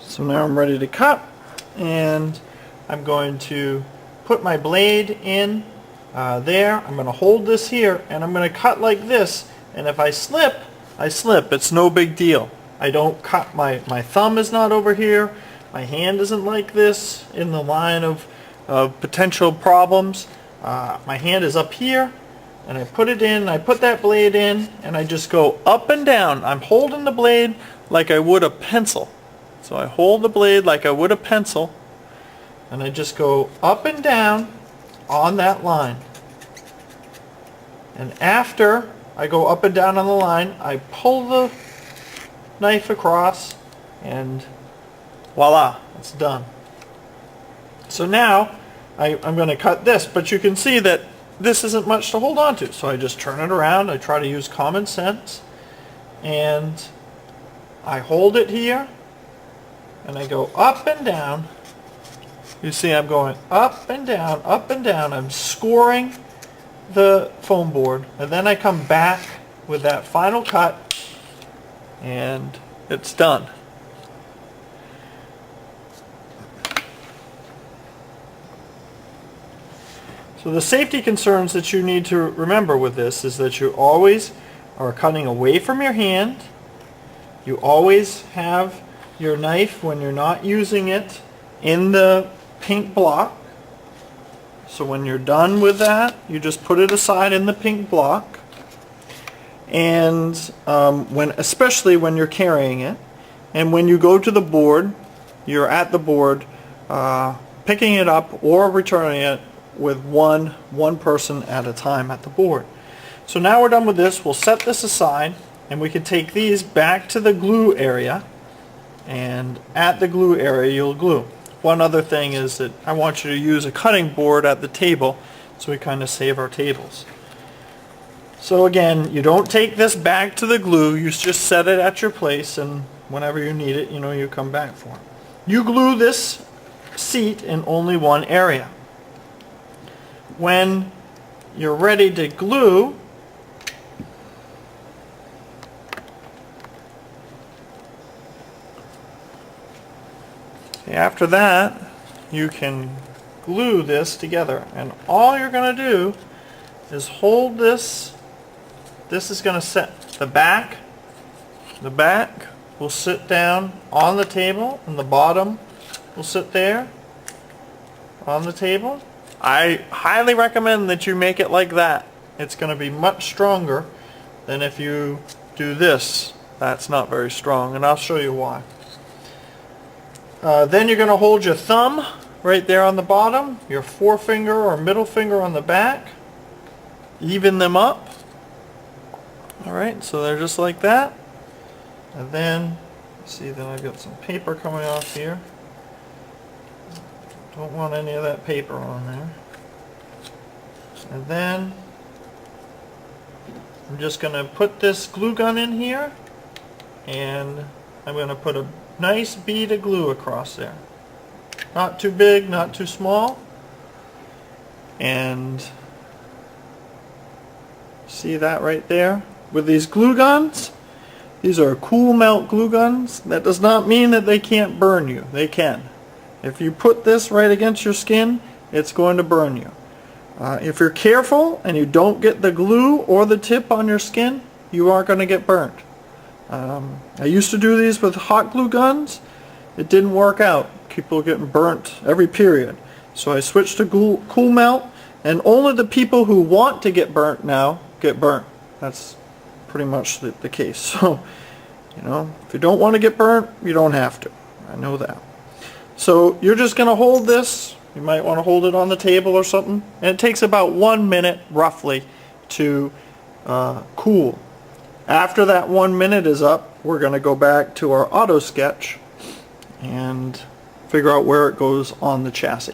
So now I'm ready to cut, and I'm going to put my blade in there. I'm going to hold this here, and I'm going to cut like this, and if I slip, I slip. It's no big deal. I don't cut, my thumb is not over here, my hand isn't like this in the line of potential problems. My hand is up here, and I put it in, I put that blade in, and I just go up and down. I'm holding the blade like I would a pencil. So I hold the blade like I would a pencil, and I just go up and down on that line. And after I go up and down on the line, I pull the knife across, and voila, it's done. So now I'm going to cut this, but you can see that this isn't much to hold on to. So I just turn it around. I try to use common sense, and I hold it here, and I go up and down. You see I'm going up and down, up and down. I'm scoring the foam board, and then I come back with that final cut, and it's done. So the safety concerns that you need to remember with this is that you always are cutting away from your hand. You always have your knife, when you're not using it, in the pink block. So when you're done with that, you just put it aside in the pink block. And especially when you're carrying it, and when you go to the board, you're at the board picking it up or returning it with one person at a time at the board. So now we're done with this. We'll set this aside, and we can take these back to the glue area, and at the glue area you'll glue. One other thing is that I want you to use a cutting board at the table, so we kind of save our tables. So again, you don't take this back to the glue, you just set it at your place, and whenever you need it, you come back for it. You glue this seat in only one area. When you're ready to glue, after that, you can glue this together, and all you're going to do is hold this. This is going to set the back. The back will sit down on the table, and the bottom will sit there on the table. I highly recommend that you make it like that. It's going to be much stronger than if you do this. That's not very strong, and I'll show you why. Then you're going to hold your thumb right there on the bottom, your forefinger or middle finger on the back, even them up. Alright, so they're just like that. And then, see, then I've got some paper coming off here. Don't want any of that paper on there. And then I'm just going to put this glue gun in here, and I'm going to put a nice bead of glue across there. Not too big, not too small. And see that right there? With these glue guns, these are cool melt glue guns. That does not mean that they can't burn you. They can. If you put this right against your skin, it's going to burn you. If you're careful and you don't get the glue or the tip on your skin, you aren't going to get burnt. I used to do these with hot glue guns. It didn't work out. People getting burnt every period. So I switched to cool melt, and only the people who want to get burnt now get burnt. That's pretty much the case. So, if you don't want to get burnt, you don't have to. I know that. So you're just going to hold this. You might want to hold it on the table or something. And it takes about 1 minute, roughly, to cool. After that 1 minute is up, we're going to go back to our auto sketch and figure out where it goes on the chassis.